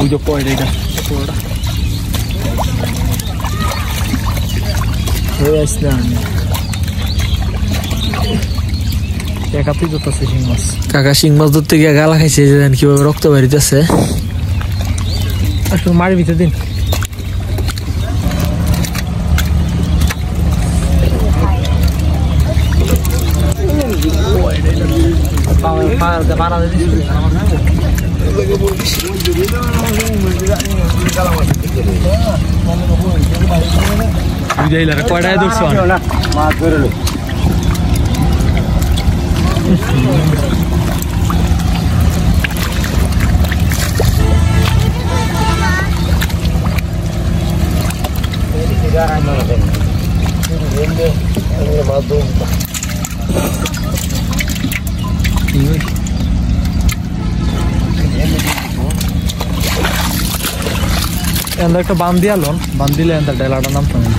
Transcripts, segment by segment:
Ujo point এটা পুরোটা হয়ে আসছে একা তুই তো শিং মাছ কাকা শিং মাছ ধরতে গিয়ে গালা খাইছে যে দেন কিভাবে রক্ত বেরিতেছে একটু মারি ভিতরে দিন কয়টায় ধরছো একটা বান দিয়ে আলোন বান দিলে ডেলাটা নামতো না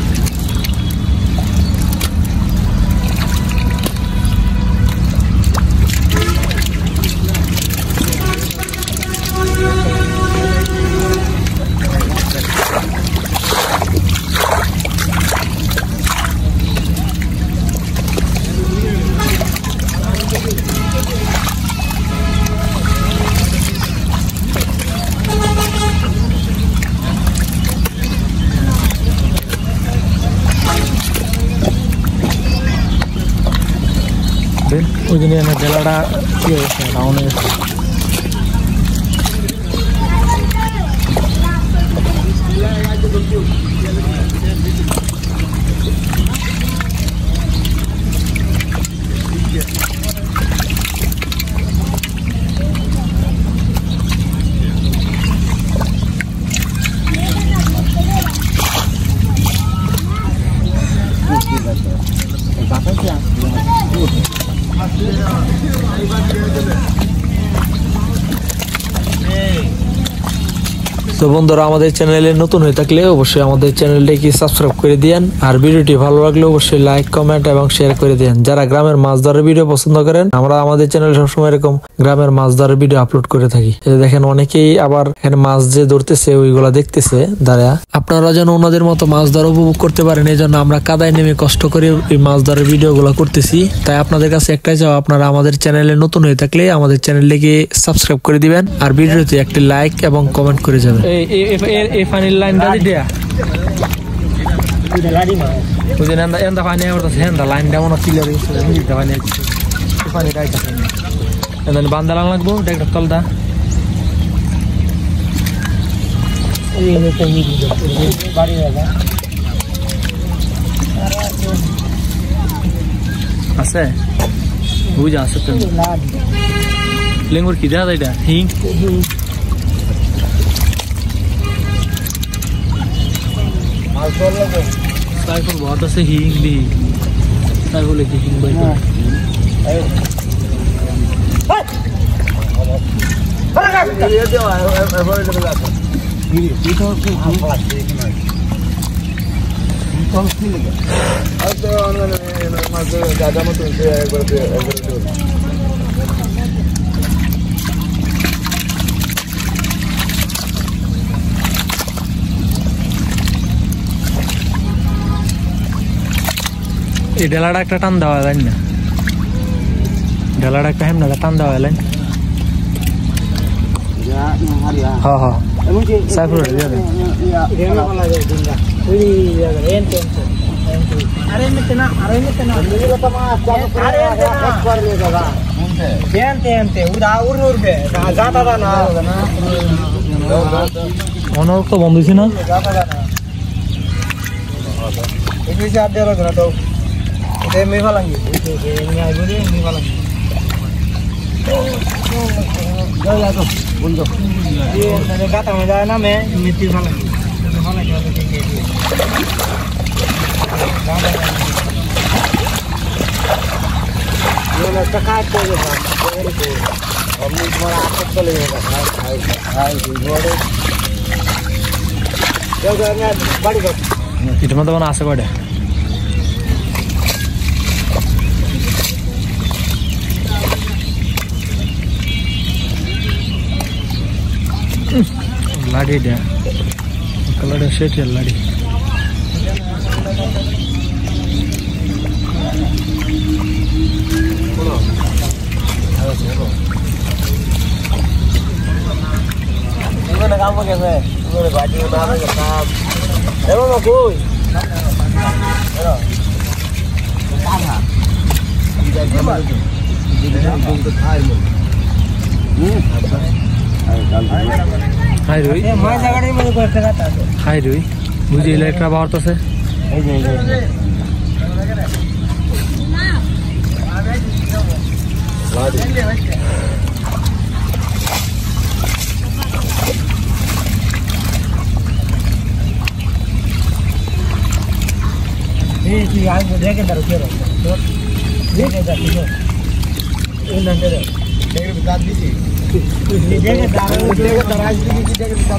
ওই জন্য আমার জেলাটা কি হয়েছে রাউন্ড হয়েছে তো বন্ধুরা আমাদের চ্যানেলে নতুন হয়ে থাকলে অবশ্যই আমাদের চ্যানেলটাকে সাবস্ক্রাইব করে দিয়েন আর ভিডিওটি ভালো লাগলে অবশ্যই লাইক কমেন্ট এবং শেয়ার করে দিন যারা গ্রামের মাছ ধরার ভিডিও পছন্দ করেন আমরা আমাদের চ্যানেলে সবসময় এরকম গ্রামের মাছ ধরার ভিডিও আপলোড করে থাকি দেখেন অনেকেই আবার এখানে মাছ যে ধরতেছে ওইগুলা দেখতেছে দাঁড়া আপনারা যেন ওনাদের মতো মাছ ধরা উপভোগ করতে পারেন এই জন্য আমরা কাদায় নেমে কষ্ট করে এই মাছ ধরার ভিডিও গুলা করতেছি তাই আপনাদের কাছে একটাই চাও আপনারা আমাদের চ্যানেলে নতুন হয়ে থাকলে আমাদের চ্যানেলটিকে সাবস্ক্রাইব করে দিবেন আর ভিডিওতে একটি লাইক এবং কমেন্ট করে যাবেন এই ফাইনাল লাইন দাদি দিয়া ওই যে এন্দা ফাইনাল করতেছে এন্দা লাইন দেওয়া না ক্লিয়ার হয়েছে মিনিট ফাইনাল ফাইনাল রাইট এন্দা বান্দা লাগবো ডাইরেক্ট তলদা আছে বুঝা আছে তো লেঙ্গুর কি দেওয়া এটা হিং সাইফুল বহুত আছে হিং দি সাইফুল কি হিং বাই এই ডেলাটা একটা টান দেওয়া যায় না ডেলাটা একটা হেমনা টান দেওয়া যায় হ্যাঁ হ্যাঁ সাইফুল দিয়ে দেন অনেক তো বন্ধ ছিল না गाता में जाए ना मैं मिट्टी वाला ये ना चकाट को जो हम तुम्हारा आकत को लेगा हाय जोड़े जो करना बड़ी बात कितना तो बना आसे बड़े লাড়ি দে কালারটা সেটি লাড়ি Gimana kamu kese? Gimana baju mana kesam? Emang mau kuy? Ayo. Mana? Tidak gimana? Tidak untuk air. হাই রুই मैं जगह में कोई करता है হাই রুই বুঝি ইলেকট্রা পাওয়ার আছে ये जी आज देख के दर के रो देख के दर के इन अंदर देख के बता दीजिए देख के दराज दीजिए देख के बता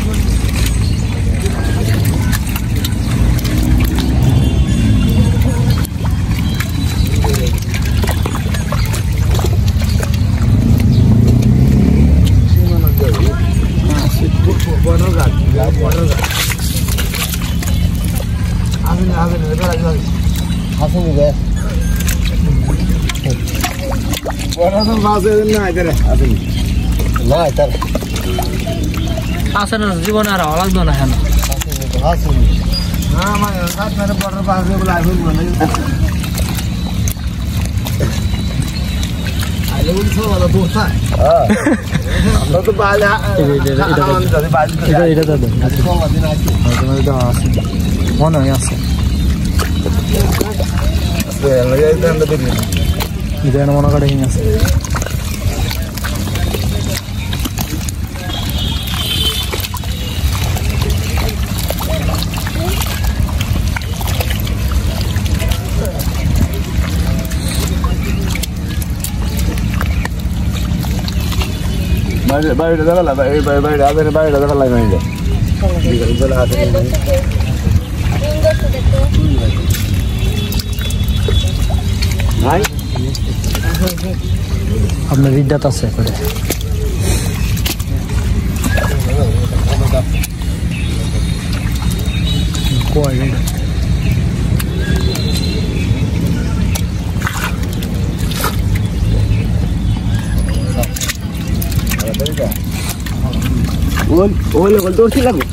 Hasan juga. Orang tu bahasa ni ada le. Hasan. Nah, ada. আছে না জীবন আর লাগতো না কেন Hasan. Nah, mana kat mana border bahasa bola pun mana. Ada pun semua ada dosa. Anda tu balik. এটা দাদা Semua di nasi. তোমার দাও আছে মনে হয় আছে Lagi itu anda beri. এটা মনে করে আছে Bayar dah lah, bayar dah lah main je. Bila ada ni. Hai. আপনার ইদ্দাত আছে করে কয় এটা Oleh kalau tu silakan.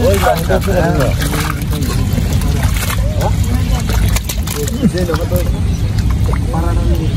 Oleh kalau tu silakan. Ini nama tu paranan ini.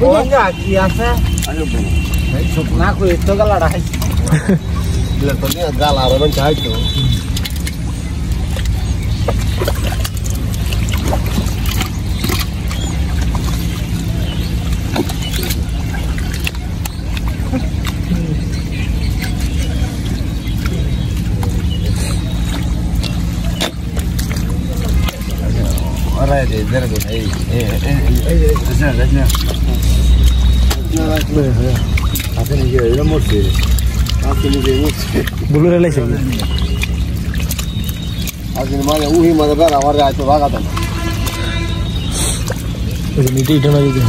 Oh ya, kiasa. Ayo bro. Nah, aku itu kalau ada. Bila tu ni galah orang cahaya tu. Orang ada dah tu. Dah. Apa ni dia? Ini mesti. Apa ni dia mesti? বুলু রেলাইছে Apa ni mana? Uhi mana ber awal dah tu baga tu. ওই মিটি এটা না দিতে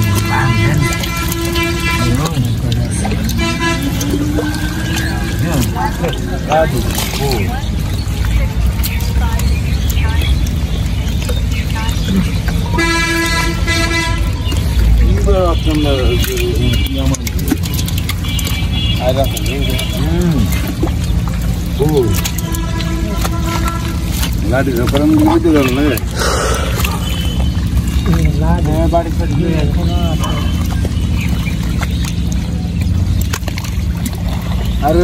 Aduh. Ada ni. Ladi sekarang begitu dah le. Ladi badi pergi. अरे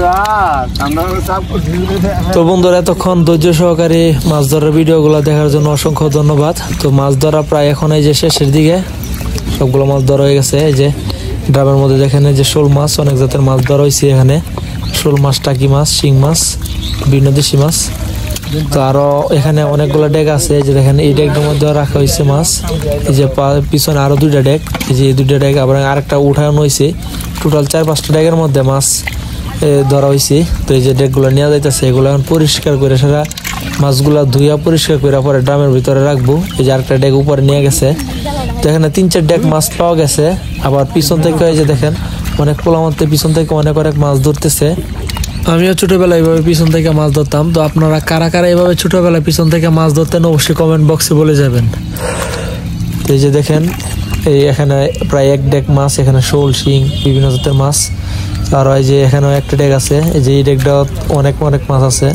তো বন্ধুরা এতক্ষণ ধৈর্য সহকারে মাছ ধরার ভিডিওগুলো দেখার জন্য অসংখ্য ধন্যবাদ। তো মাছ ধরা প্রায় এখন এই যে শেষের দিকে, সবগুলো মাছ ধরা হয়ে গেছে। এই যে ড্রামের মধ্যে দেখেন যে শোল মাছ, অনেক জাতের মাছ ধরা হয়েছে এখানে। শোল মাছ, টাকি মাছ, শিং মাছ, বিভিন্ন দেশি মাছ। তো আরো এখানে অনেকগুলো ডেক আছে, যে দেখেন এই ডেকটার মধ্যে রাখা হয়েছে মাছ। এই যে পিছনে আরো 2টা ডেক, এই যে এই 2টা ডেক আবার আরেকটা উঠানো হয়েছে। টোটাল 4-5টা ডেকের মধ্যে মাছ ধরা হয়েছে। তো এই যে ডেকগুলো নেওয়া যাইতেছে, এগুলো এখন পরিষ্কার করে সেটা মাছগুলা ধুইয়া পরিষ্কার করে পরে ড্রামের ভিতরে রাখবো। এই যে আরেকটা ডেক উপরে নিয়ে গেছে। তো এখানে 3-4 ডেক মাছ পাওয়া গেছে। আবার পিছন থেকে এই যে দেখেন অনেক পোলা মধ্যে পিছন থেকে অনেক মাছ ধরতেছে। আমিও ছোটবেলায় এইভাবে পিছন থেকে মাছ ধরতাম। তো আপনারা কারা কারা এইভাবে ছোটবেলায় পিছন থেকে মাছ ধরতেন অবশ্যই কমেন্ট বক্সে বলে যাবেন। তো এই যে দেখেন এই এখানে প্রায় 1 ডেক মাছ, এখানে শোল, শিং, বিভিন্ন জাতের মাছ। আর এই যে এখানেও একটা ডেক আছে, এই যে এই ডেকটা অনেক মাছ আছে।